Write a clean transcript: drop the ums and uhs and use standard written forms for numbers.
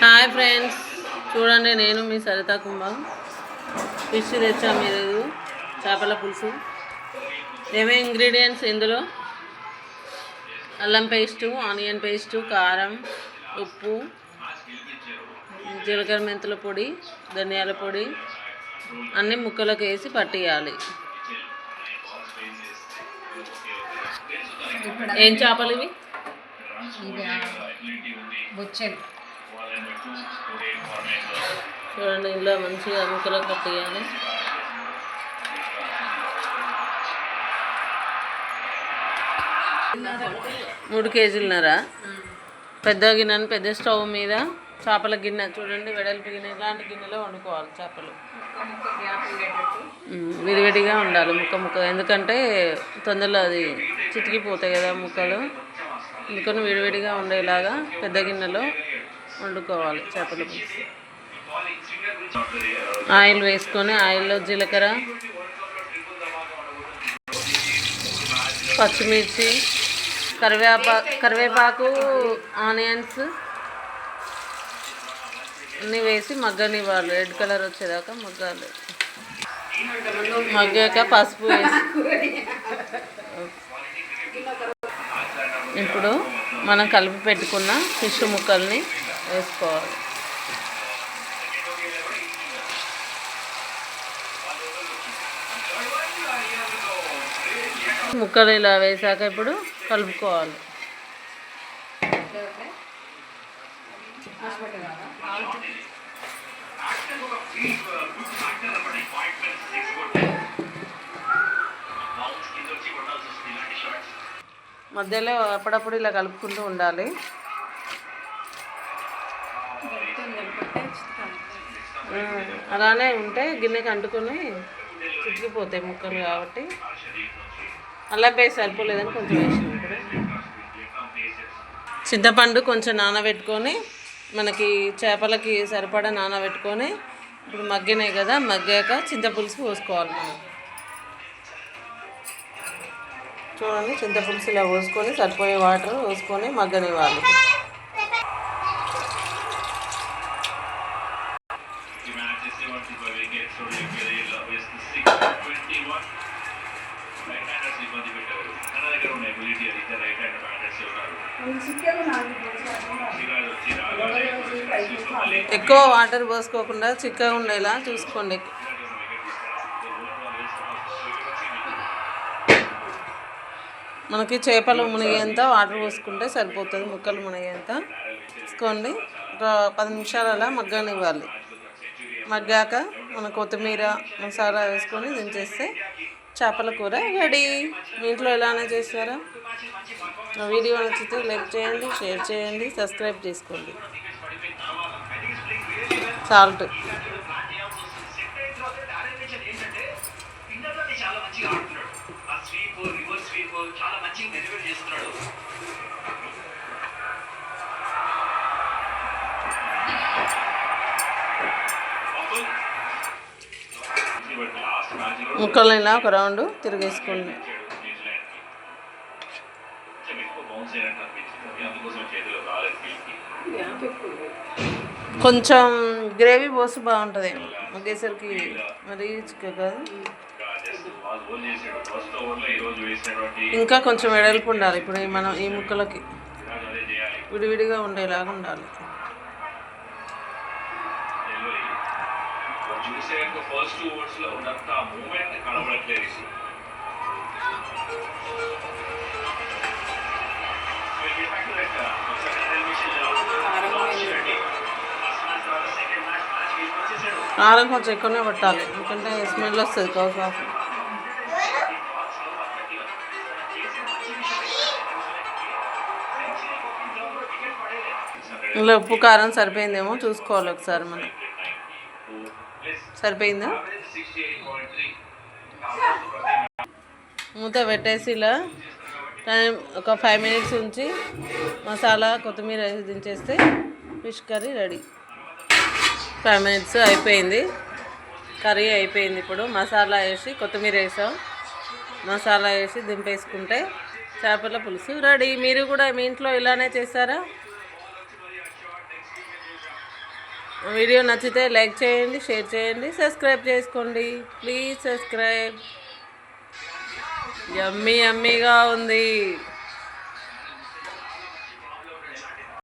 Hi friends, చూడండి నేను మీ సరితా కుంభం fish తెచ్చా. మీరు చేపల పులుసు ఏమేమి ఇంగ్రీడియంట్స్ ఇందులో: అల్లం పేస్టు, ఆనియన్ పేస్టు, కారం, ఉప్పు, జీలకర్ర మెంతుల పొడి, ధనియాల పొడి అన్నీ ముక్కలకు వేసి పట్టియాలి. ఏం చేపలు ఇవి? చూడండి, ఇలా మంచిగా ముక్కలకు పట్టియాలి. మూడు కేజీలున్నర పెద్ద గిన్నె, పెద్ద స్టవ్ మీద చేపల గిన్నె చూడండి, వెడల్పు గిన్నె, ఇలాంటి గిన్నెలో వండుకోవాలి. చేపలు విడివిడిగా ఉండాలి, ముక్క ముక్క, ఎందుకంటే తొందరలో అది చితికిపోతాయి కదా ముక్కలు. అందుకని విడివిడిగా ఉండేలాగా పెద్ద గిన్నెలో వండుకోవాలి చేపల పులుసు. ఆయిల్ వేసుకొని ఆయిల్లో జీలకర్ర, పచ్చిమిర్చి, కరివేపాకు, ఆనియన్స్ అన్నీ వేసి మగ్గనివ్వాలి. రెడ్ కలర్ వచ్చేదాకా మగ్గాలి. మగ్గాక పసుపు వేసి ఇప్పుడు మనం కలిపి పెట్టుకున్న ఫిష్ ముక్కల్ని వేసుకోవాలి. ముక్కలు ఇలా వేసాక ఇప్పుడు కలుపుకోవాలి. మధ్యలో అప్పుడప్పుడు ఇలా కలుపుకుంటూ ఉండాలి. అలానే ఉంటే గిన్నెకి అంటుకొని చితికిపోతాయి ముక్కలు. కాబట్టి అల్లం పేస్ట్ సరిపోలేదని కొంచెం వేసినాం. ఇప్పుడు చింతపండు కొంచెం నానబెట్టుకొని, మనకి చేపలకి సరిపడా నానబెట్టుకొని, ఇప్పుడు మగ్గినాయి కదా, మగ్గాక చింతపులుసు పోసుకోవాలి. మనం చూడండి, చింతపులుసు ఇలా పోసుకొని సరిపోయే వాటర్ పోసుకొని మగ్గనివ్వాలి. ఎక్కువ వాటర్ పోసుకోకుండా చిక్కగా ఉండేలా చూసుకోండి. మనకి చేపలు మునిగేంత వాటర్ పోసుకుంటే సరిపోతుంది. ముక్కలు మునిగేంత తీసుకోండి. ఒక 10 నిమిషాలు అలా మగ్గనివ్వాలి. మగ్గాక మన కొత్తిమీర, మసాలా వేసుకొని దించేస్తే చేపల కూర రెడీ. మీ ఇంట్లో ఎలానే చేస్తారా? వీడియో నచ్చితే లైక్ చేయండి, షేర్ చేయండి, సబ్స్క్రైబ్ చేసుకోండి. సాల్ట్ ముక్కల్ని ఇలా ఒక రౌండ్ తిరిగేసుకోండి. కొంచెం గ్రేవీ పోసి బాగుంటుంది. మగ్గేసరికి మరీ చిక్క కాదు, ఇంకా కొంచెం వెడల్పు ఉండాలి. ఇప్పుడు మనం ఈ ముక్కలకి విడివిడిగా ఉండేలాగా ఉండాలి. కారం కొంచెం ఎక్కువనే పట్టాలి, ఎందుకంటే స్మెల్ వస్తుంది కౌసాఫ్. ఇందులో ఉప్పు కారం సరిపోయిందేమో చూసుకోవాలి ఒకసారి. మనం సరిపోయిందా? మూత పెట్టేసి ఇలా ఒక 5 మినిట్స్ ఉంచి మసాలా, కొత్తిమీర వేసి దించేస్తే ఫిష్ కర్రీ రెడీ. 5 మినిట్స్ అయిపోయింది, కర్రీ అయిపోయింది. ఇప్పుడు మసాలా వేసి, కొత్తిమీర వేసాం, మసాలా వేసి దింపేసుకుంటే చేపల పులుసు రెడీ. మీరు కూడా మీ ఇంట్లో ఇలానే చేస్తారా? వీడియో నచ్చితే లైక్ చేయండి, షేర్ చేయండి, సబ్స్క్రైబ్ చేసుకోండి. Please subscribe. యమ్మీగా ఉంది.